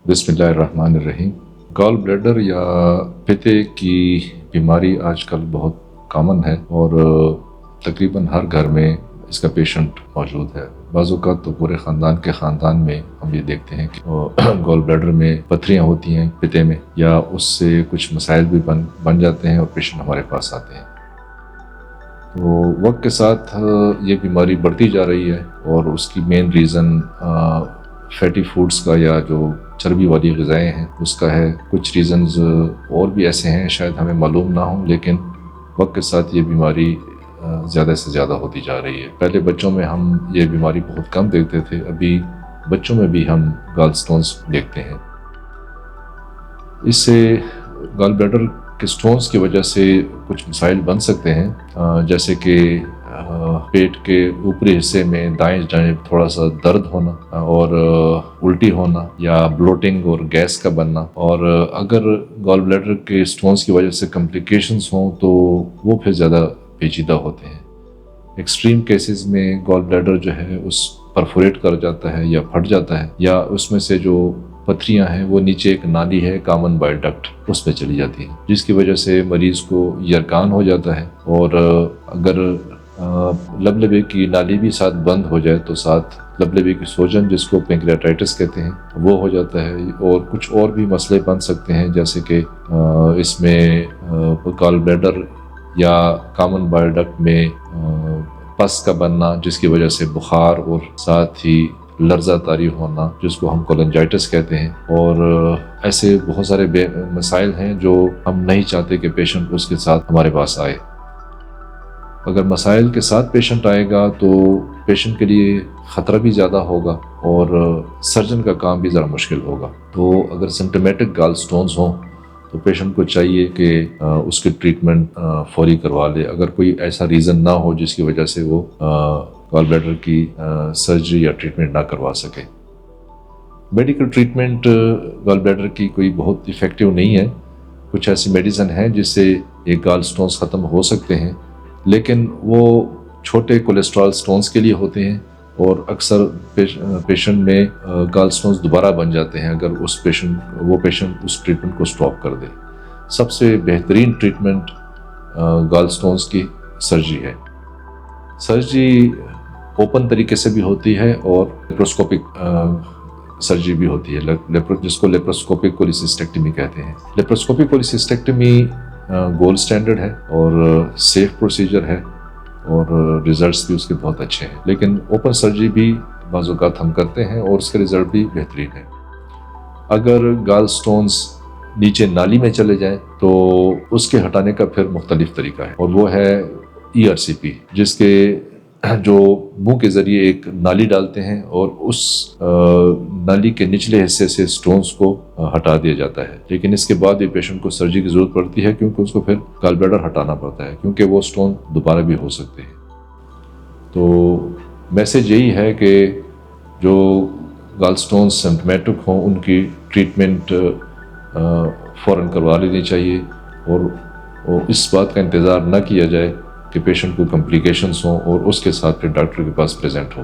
बिस्मिल्लाहिर्रहमानिर्रहीम। Gall bladder या पित्ते की बीमारी आजकल बहुत कॉमन है और तकरीबन हर घर में इसका पेशेंट मौजूद है। बाज़ औक़ात तो पूरे ख़ानदान में हम ये देखते हैं कि गॉल ब्लैडर में पथरियाँ होती हैं पित्ते में, या उससे कुछ मसाइल भी बन जाते हैं और पेशेंट हमारे पास आते हैं। तो वक्त के साथ ये बीमारी बढ़ती जा रही है और उसकी मेन रीज़न फैटी फूड्स का या जो चर्बी वाली ग़िज़ाएँ हैं उसका है। कुछ रीज़न्स और भी ऐसे हैं शायद हमें मालूम ना हो, लेकिन वक्त के साथ ये बीमारी ज़्यादा से ज़्यादा होती जा रही है। पहले बच्चों में हम ये बीमारी बहुत कम देखते थे, अभी बच्चों में भी हम गॉल स्टोन्स देखते हैं। इससे गॉल ब्लैडर के स्टोन्स की वजह से कुछ मसाइल बन सकते हैं, जैसे कि पेट के ऊपरी हिस्से में दाएं जानिब थोड़ा सा दर्द होना और उल्टी होना या ब्लोटिंग और गैस का बनना। और अगर गॉल ब्लैडर के स्टोन्स की वजह से कॉम्प्लिकेशंस हों तो वो फिर ज़्यादा पेचीदा होते हैं। एक्सट्रीम केसेस में गॉल ब्लैडर जो है उस परफोरेट कर जाता है या फट जाता है, या उसमें से जो पथरियां हैं वो नीचे एक नाली है कॉमन बाइल डक्ट, उसमें चली जाती हैं, जिसकी वजह से मरीज़ को यरकान हो जाता है। और अगर लबलबे की नाली भी साथ बंद हो जाए तो साथ लबलबे की सोजन, जिसको पैंक्रियाटाइटिस कहते हैं, वो हो जाता है। और कुछ और भी मसले बन सकते हैं, जैसे कि इसमें गॉल ब्लैडर या कॉमन बाइल डक्ट में पस का बनना, जिसकी वजह से बुखार और साथ ही लर्जा तारी होना, जिसको हम कोलेंजाइटिस कहते हैं। और ऐसे बहुत सारे मसाइल हैं जो हम नहीं चाहते कि पेशेंट उसके साथ हमारे पास आए। अगर मसाइल के साथ पेशेंट आएगा तो पेशेंट के लिए ख़तरा भी ज़्यादा होगा और सर्जन का काम भी ज़रा मुश्किल होगा। तो अगर सिम्टोमेटिक गॉल स्टोन्स हों तो पेशेंट को चाहिए कि उसकी ट्रीटमेंट फौरी करवा ले, अगर कोई ऐसा रीज़न ना हो जिसकी वजह से वो गॉल ब्लैडर की सर्जरी या ट्रीटमेंट ना करवा सके। मेडिकल ट्रीटमेंट गॉल ब्लैडर की कोई बहुत इफ़ेक्टिव नहीं है। कुछ ऐसी मेडिसिन हैं जिससे ये गॉल स्टोन्स ख़त्म हो सकते हैं, लेकिन वो छोटे कोलेस्ट्रॉल स्टोन्स के लिए होते हैं और अक्सर पेशेंट में गॉल स्टोन्स दोबारा बन जाते हैं अगर वो पेशेंट उस ट्रीटमेंट को स्टॉप कर दे। सबसे बेहतरीन ट्रीटमेंट गॉल स्टोन्स की सर्जरी है। सर्जरी ओपन तरीके से भी होती है और लेप्रोस्कोपिक सर्जरी भी होती है, जिसको लेप्रोस्कोपिक कोलिसिस्टेक्टमी कहते हैं। लेप्रोस्कोपिक कोलिसिस्टेक्टमी गोल्ड स्टैंडर्ड है और सेफ प्रोसीजर है और रिजल्ट्स भी उसके बहुत अच्छे हैं। लेकिन ओपन सर्जरी भी बाज़ औक़ात हम करते हैं और उसके रिज़ल्ट भी बेहतरीन है। अगर गॉल स्टोन्स नीचे नाली में चले जाएं तो उसके हटाने का फिर मुख्तलिफ तरीका है, और वो है ERCP, जिसके जो मुंह के ज़रिए एक नाली डालते हैं और उस नाली के निचले हिस्से से स्टोन्स को हटा दिया जाता है। लेकिन इसके बाद ये पेशेंट को सर्जरी की ज़रूरत पड़ती है, क्योंकि उसको फिर गॉल ब्लैडर हटाना पड़ता है, क्योंकि वो स्टोन दोबारा भी हो सकते हैं। तो मैसेज यही है कि जो गॉल स्टोन्स सिम्टोमेटिक हों उनकी ट्रीटमेंट फ़ौरन करवा लेनी चाहिए और इस बात का इंतज़ार न किया जाए कि पेशेंट को कॉम्प्लिकेशंस हों और उसके साथ फिर डॉक्टर के पास प्रेजेंट हो।